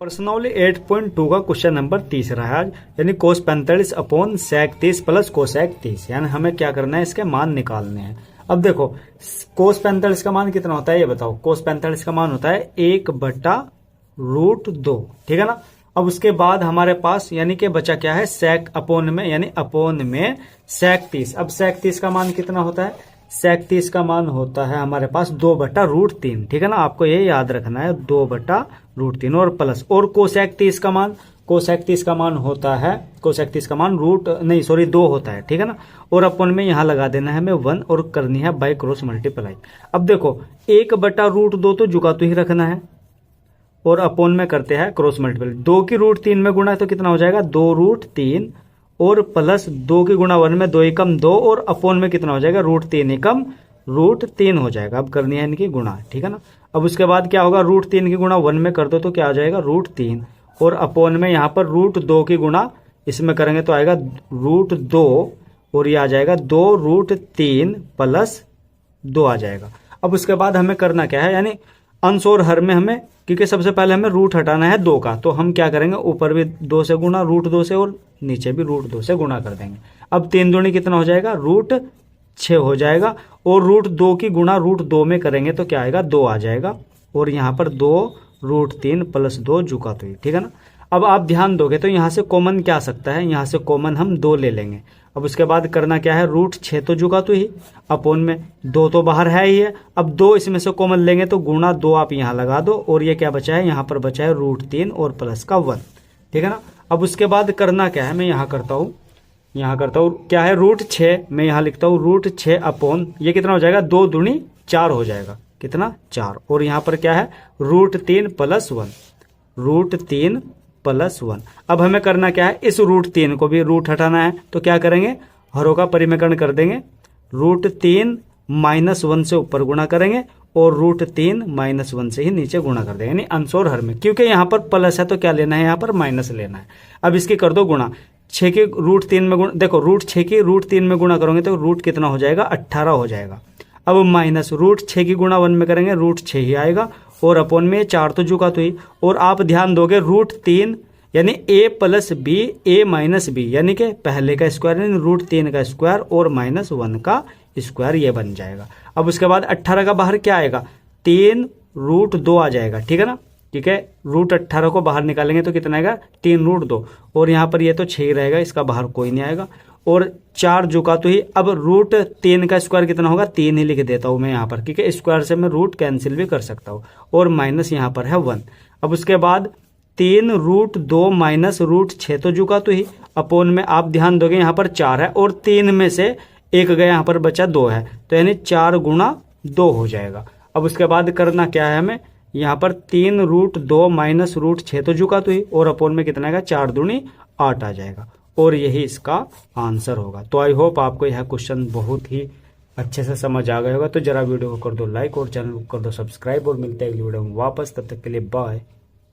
Personally 8.2 का question number 30 रहा है आज, यानी कोस 45 अपॉन सेक 30 प्लस कोसेक 30। यानी हमें क्या करना है, इसके मान निकालने हैं। अब देखो कोस 45 का मान कितना होता है ये बताओ। कोस 45 का मान होता है 1/√2, ठीक है ना। अब उसके बाद हमारे पास यानी कि बचा क्या है, सेक अपॉन में, यानी अपॉन में सेक 30। अब सेक 30 का मान कितना होता है, सेक 30 का मान होता है हमारे पास 2/√3, ठीक है ना। आपको ये याद रखना है 2/√3 और प्लस, और कोसेक 30 का मान, कोसेक 30 का मान होता है, कोसेक 30 का मान 2 होता है, ठीक है ना। और अपन में यहां लगा देना है हमें 1 और करनी है बाय क्रॉस मल्टीप्लाई। अब देखो 1/√2 तो जुगा तो ही रखना है, और अपोन में करते हैं क्रॉस मल्टीप्लाई। 2 की √3 में गुणा तो कितना हो जाएगा 2√3 और प्लस 2 की गुणा 1 में 2 एकम 2 और अपोन में कितना हो जाएगा √3 एकम √3 हो जाएगा। अब करनी है इनकी गुणा, ठीक है ना। अब उसके बाद क्या होगा, √3 की गुणा 1 में कर दो तो क्या आ जाएगा √3 और अपोन में यहाँ पर √2 की गुणा इसमें करेंगे तो आएगा √2 और ये आ जाएगा 2√3 प्लस 2 आ जाएगा। अब उसके बाद हमें करना क्या है, यानी अंश और हर में हमें, क्योंकि सबसे पहले हमें रूट हटाना है 2 का, तो हम क्या करेंगे ऊपर भी 2 से गुणा √2 से और नीचे भी √2 से गुणा कर देंगे। अब 3 दूनी कितना हो जाएगा √6 हो जाएगा, और √2 की गुणा √2 में करेंगे तो क्या आएगा 2 आ जाएगा, और यहाँ पर 2√3 प्लस 2 जुका तो ही, ठीक है ना। अब आप ध्यान दोगे तो यहाँ से कॉमन क्या आ सकता है, यहाँ से कॉमन हम 2 ले लेंगे। अब उसके बाद करना क्या है, √6 तो जुगा तो ही, अपोन में 2 तो बाहर है ही है। अब 2 इसमें से कॉमन लेंगे तो गुणा 2 आप यहाँ लगा दो, और ये क्या बचा है, यहाँ पर बचा है √3 और प्लस का 1, ठीक है ना। अब उसके बाद करना क्या है, मैं यहाँ करता हूँ क्या है √6, मैं यहाँ लिखता हूँ √6 अपोन, ये कितना हो जाएगा 2 दूनी 4 हो जाएगा, कितना 4, और यहाँ पर क्या है √3 प्लस 1, √3 प्लस 1। अब हमें करना क्या है, इस √3 को भी रूट हटाना है, तो क्या करेंगे हरों का परिमेकरण कर देंगे, √3 माइनस 1 से ऊपर गुणा करेंगे और √3 माइनस 1 से ही नीचे गुणा कर देंगे, यानी अंश और हर में। क्योंकि यहाँ पर प्लस है तो क्या लेना है, यहाँ पर माइनस लेना है। अब इसकी कर दो गुणा, 6 के √3 में गुणा, देखो √6 की √3 में गुणा करोगे तो रूट कितना हो जाएगा 18 हो जाएगा। अब माइनस √6 की गुणा 1 में करेंगे √6 ही आएगा, और अपोन में 4 तो जुका तो ही, और आप ध्यान दोगे √3 यानी a plus B a minus B, यानी कि पहले का स्क्वायर यानी √3 का स्क्वायर और माइनस 1 का स्क्वायर, ये बन जाएगा। अब उसके बाद 18 का बाहर क्या आएगा 3√2 आ जाएगा, ठीक है ना। ठीक है, √18 को बाहर निकालेंगे तो कितना आएगा 3√2, और यहाँ पर ये तो 6 ही रहेगा, इसका बाहर कोई नहीं आएगा, और 4 जुका तो ही। अब √3 का स्क्वायर कितना होगा 3 ही लिख देता हूं मैं यहाँ पर, क्योंकि स्क्वायर से मैं रूट कैंसिल भी कर सकता हूँ, और माइनस यहाँ पर है 1। अब उसके बाद 3√2 माइनस √6 तो जुका तो ही, अपोन में आप ध्यान दोगे यहाँ पर 4 है और 3 में से 1 गया, यहाँ पर बचा 2 है, तो यानी 4 गुणा 2 हो जाएगा। अब उसके बाद करना क्या है हमें, यहाँ पर 3√2 माइनस √6 तो जुका तो ही, और अपोन में कितना आएगा 4 दूनी 8 आ जाएगा, और यही इसका आंसर होगा। तो आई होप आपको यह क्वेश्चन बहुत ही अच्छे से समझ आ गया होगा। तो जरा वीडियो को कर दो लाइक और चैनल को कर दो सब्सक्राइब, और मिलते हैं अगली वीडियो में वापस, तब तक के लिए बाय।